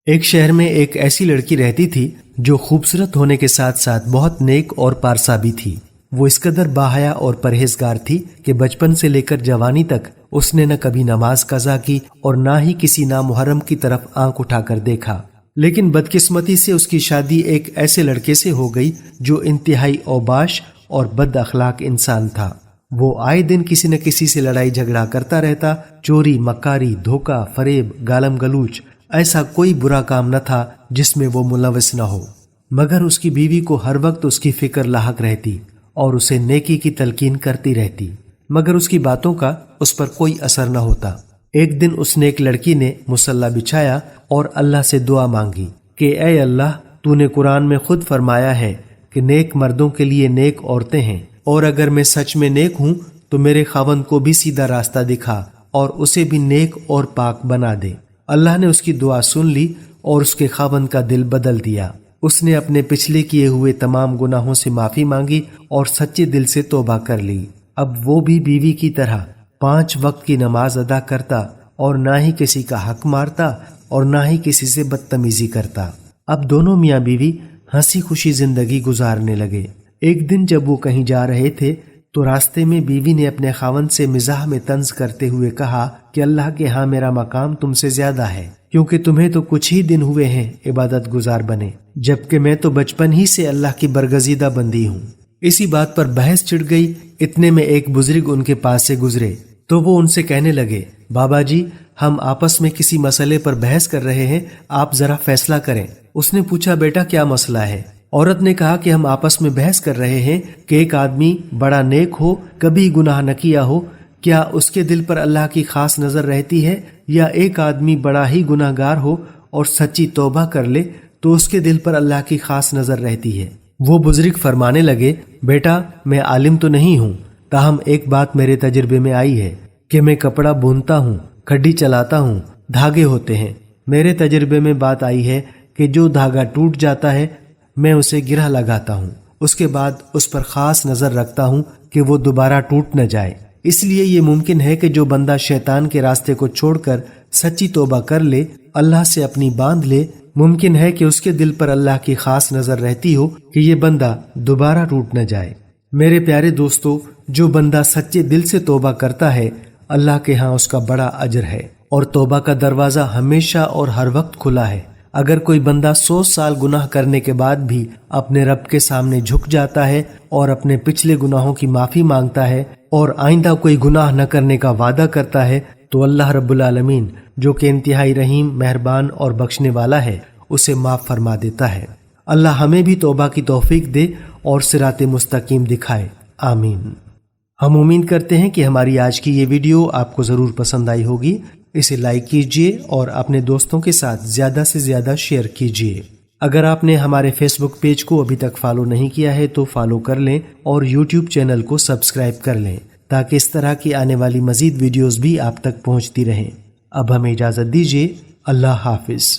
ایک شہر میں ایک ایسی لڑکی رہتی تھی جو خوبصورت ہونے کے ساتھ ساتھ بہت نیک اور پارسا بھی تھی۔ وہ اس قدر باحیا اور پرہیزگار تھی کہ بچپن سے لے کر جوانی تک اس نے نہ کبھی نماز قضا کی اور نہ ہی کسی نامحرم کی طرف آنکھ اٹھا کر دیکھا۔ لیکن بدقسمتی سے اس کی شادی ایک ایسے لڑکے سے ہو گئی جو انتہائی اوباش اور بد اخلاق انسان تھا۔ وہ آئے دن کسی نہ کسی سے لڑائی جھگڑا کرتا رہتا۔ چوری، مکاری، دھوکہ، فریب، گالم گلوچ، ایسا کوئی برا کام نہ تھا جس میں وہ ملوث نہ ہو، مگر اس کی بیوی کو ہر وقت اس کی فکر لاحق رہتی اور اسے نیکی کی تلقین کرتی رہتی، مگر اس کی باتوں کا اس پر کوئی اثر نہ ہوتا۔ ایک دن اس نیک لڑکی نے مصلی بچھایا اور اللہ سے دعا مانگی کہ اے اللہ، تو نے قرآن میں خود فرمایا ہے کہ نیک مردوں کے لیے نیک عورتیں ہیں، اور اگر میں سچ میں نیک ہوں تو میرے خاوند کو بھی سیدھا راستہ دکھا اور اسے بھی نیک اور پاک بنا دے۔ اللہ نے اس کی دعا سن لی اور اس کے خاوند کا دل بدل دیا۔ اس نے اپنے پچھلے کیے ہوئے تمام گناہوں سے معافی مانگی اور سچے دل سے توبہ کر لی۔ اب وہ بھی بیوی کی طرح 5 وقت کی نماز ادا کرتا اور نہ ہی کسی کا حق مارتا اور نہ ہی کسی سے بدتمیزی کرتا۔ اب دونوں میاں بیوی ہنسی خوشی زندگی گزارنے لگے۔ ایک دن جب وہ کہیں جا رہے تھے تو راستے میں بیوی نے اپنے خاوند سے مزاح میں طنز کرتے ہوئے کہا کہ اللہ کے ہاں میرا مقام تم سے زیادہ ہے، کیونکہ تمہیں تو کچھ ہی دن ہوئے ہیں عبادت گزار بنے، جبکہ میں تو بچپن ہی سے اللہ کی برگزیدہ بندی ہوں۔ اسی بات پر بحث چھڑ گئی۔ اتنے میں ایک بزرگ ان کے پاس سے گزرے تو وہ ان سے کہنے لگے، بابا جی، ہم آپس میں کسی مسئلے پر بحث کر رہے ہیں، آپ ذرا فیصلہ کریں۔ اس نے پوچھا، بیٹا کیا مسئلہ ہے؟ عورت نے کہا کہ ہم آپس میں بحث کر رہے ہیں کہ ایک آدمی بڑا نیک ہو، کبھی گناہ نہ کیا ہو، کیا اس کے دل پر اللہ کی خاص نظر رہتی ہے، یا ایک آدمی بڑا ہی گناہ گار ہو اور سچی توبہ کر لے تو اس کے دل پر اللہ کی خاص نظر رہتی ہے؟ وہ بزرگ فرمانے لگے، بیٹا میں عالم تو نہیں ہوں، تاہم ایک بات میرے تجربے میں آئی ہے کہ میں کپڑا بونتا ہوں، کھڈی چلاتا ہوں، دھاگے ہوتے ہیں۔ میرے تجربے میں بات آئی ہے کہ جو دھاگا ٹوٹ جاتا ہے میں اسے گرہ لگاتا ہوں، اس کے بعد اس پر خاص نظر رکھتا ہوں کہ وہ دوبارہ ٹوٹ نہ جائے۔ اس لیے یہ ممکن ہے کہ جو بندہ شیطان کے راستے کو چھوڑ کر سچی توبہ کر لے، اللہ سے اپنی باندھ لے، ممکن ہے کہ اس کے دل پر اللہ کی خاص نظر رہتی ہو کہ یہ بندہ دوبارہ ٹوٹ نہ جائے۔ میرے پیارے دوستو، جو بندہ سچے دل سے توبہ کرتا ہے، اللہ کے ہاں اس کا بڑا اجر ہے، اور توبہ کا دروازہ ہمیشہ اور ہر وقت کھلا ہے۔ اگر کوئی بندہ 100 سال گناہ کرنے کے بعد بھی اپنے رب کے سامنے جھک جاتا ہے اور اپنے پچھلے گناہوں کی معافی مانگتا ہے اور آئندہ کوئی گناہ نہ کرنے کا وعدہ کرتا ہے، تو اللہ رب العالمین جو کہ انتہائی رحیم، مہربان اور بخشنے والا ہے، اسے معاف فرما دیتا ہے۔ اللہ ہمیں بھی توبہ کی توفیق دے اور صراط مستقیم دکھائے، آمین۔ ہم امید کرتے ہیں کہ ہماری آج کی یہ ویڈیو آپ کو ضرور پسند آئی ہوگی۔ اسے لائک کیجئے اور اپنے دوستوں کے ساتھ زیادہ سے زیادہ شیئر کیجئے۔ اگر آپ نے ہمارے فیس بک پیج کو ابھی تک فالو نہیں کیا ہے تو فالو کر لیں اور یوٹیوب چینل کو سبسکرائب کر لیں، تاکہ اس طرح کی آنے والی مزید ویڈیوز بھی آپ تک پہنچتی رہیں۔ اب ہمیں اجازت دیجیے، اللہ حافظ۔